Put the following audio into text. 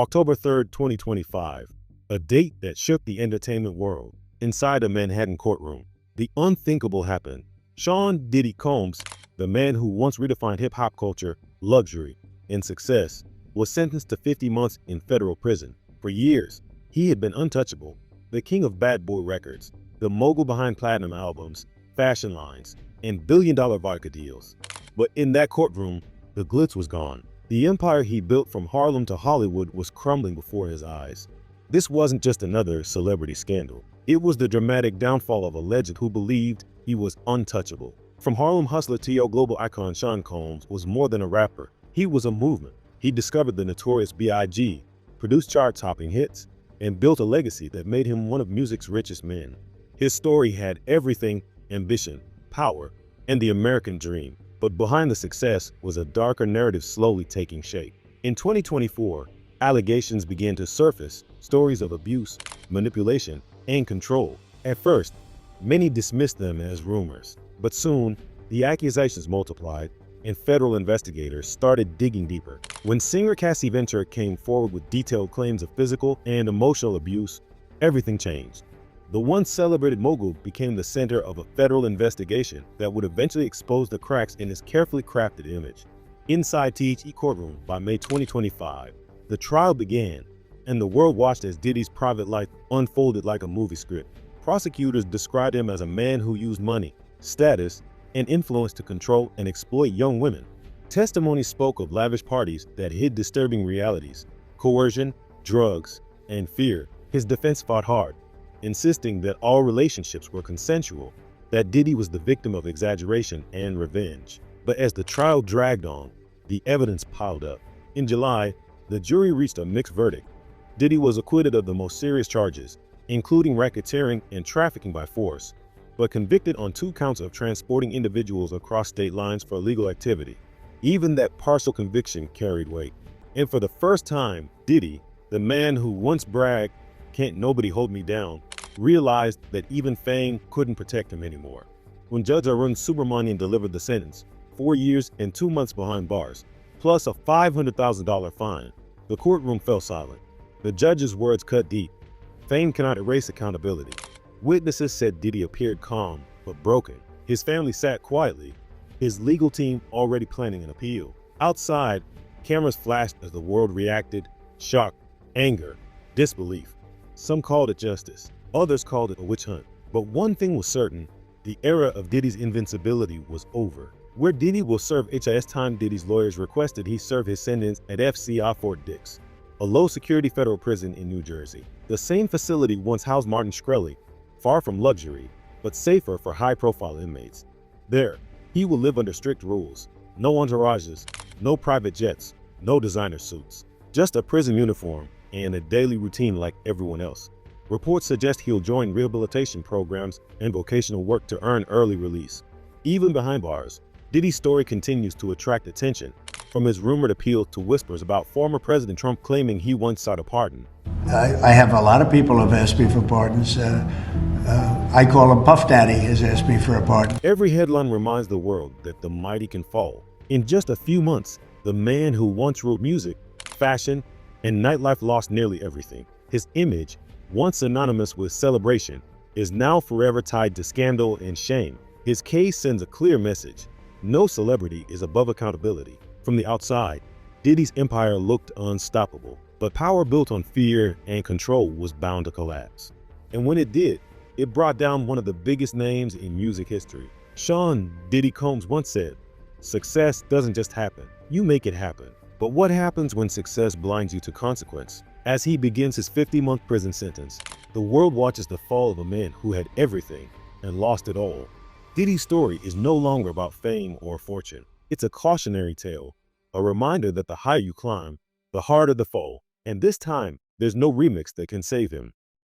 October 3rd, 2025, a date that shook the entertainment world. Inside a Manhattan courtroom, the unthinkable happened. Sean Diddy Combs, the man who once redefined hip-hop culture, luxury, and success, was sentenced to 50 months in federal prison. For years, he had been untouchable, the king of bad boy records, the mogul behind platinum albums, fashion lines, and billion-dollar vodka deals. But in that courtroom, the glitz was gone. The empire he built from Harlem to Hollywood was crumbling before his eyes. This wasn't just another celebrity scandal. It was the dramatic downfall of a legend who believed he was untouchable. From Harlem hustler to your global icon, Sean Combs was more than a rapper. He was a movement. He discovered the notorious B.I.G., produced chart-topping hits, and built a legacy that made him one of music's richest men. His story had everything: ambition, power, and the American dream. But behind the success was a darker narrative slowly taking shape. In 2024, allegations began to surface, stories of abuse, manipulation, and control. At first, many dismissed them as rumors, but soon, the accusations multiplied, and federal investigators started digging deeper. When singer Cassie Ventura came forward with detailed claims of physical and emotional abuse, everything changed. The once celebrated mogul became the center of a federal investigation that would eventually expose the cracks in his carefully crafted image. Inside THE courtroom by May 2025, the trial began, and the world watched as Diddy's private life unfolded like a movie script. Prosecutors described him as a man who used money, status, and influence to control and exploit young women. Testimony spoke of lavish parties that hid disturbing realities: coercion, drugs, and fear. His defense fought hard, insisting that all relationships were consensual, that Diddy was the victim of exaggeration and revenge. But as the trial dragged on, the evidence piled up. In July, the jury reached a mixed verdict. Diddy was acquitted of the most serious charges, including racketeering and trafficking by force, but convicted on 2 counts of transporting individuals across state lines for illegal activity. Even that partial conviction carried weight. And for the first time, Diddy, the man who once bragged, "Can't nobody hold me down," realized that even fame couldn't protect him anymore. When Judge Arun Subramanian delivered the sentence, 4 years and 2 months behind bars, plus a $500,000 fine, the courtroom fell silent. The judge's words cut deep. Fame cannot erase accountability. Witnesses said Diddy appeared calm, but broken. His family sat quietly, his legal team already planning an appeal. Outside, cameras flashed as the world reacted: shock, anger, disbelief. Some called it justice. Others called it a witch hunt. But one thing was certain: the era of Diddy's invincibility was over. Where Diddy will serve HIS time, Diddy's lawyers requested he serve his sentence at FCI Fort Dix, a low-security federal prison in New Jersey. The same facility once housed Martin Shkreli, far from luxury, but safer for high-profile inmates. There, he will live under strict rules: no entourages, no private jets, no designer suits, just a prison uniform and a daily routine like everyone else. Reports suggest he'll join rehabilitation programs and vocational work to earn early release. Even behind bars, Diddy's story continues to attract attention, from his rumored appeal to whispers about former President Trump claiming he once sought a pardon. I have a lot of people have asked me for pardons. I call him Puff Daddy has asked me for a pardon. Every headline reminds the world that the mighty can fall. In just a few months, the man who once ruled music, fashion, and nightlife lost nearly everything. His image, once synonymous with celebration, is now forever tied to scandal and shame. His case sends a clear message: no celebrity is above accountability. From the outside, Diddy's empire looked unstoppable, but power built on fear and control was bound to collapse. And when it did, it brought down one of the biggest names in music history. Sean Diddy Combs once said, "Success doesn't just happen, you make it happen." But what happens when success blinds you to consequence? As he begins his 50-month prison sentence, the world watches the fall of a man who had everything and lost it all. Diddy's story is no longer about fame or fortune. It's a cautionary tale, a reminder that the higher you climb, the harder the fall. And this time, there's no remix that can save him.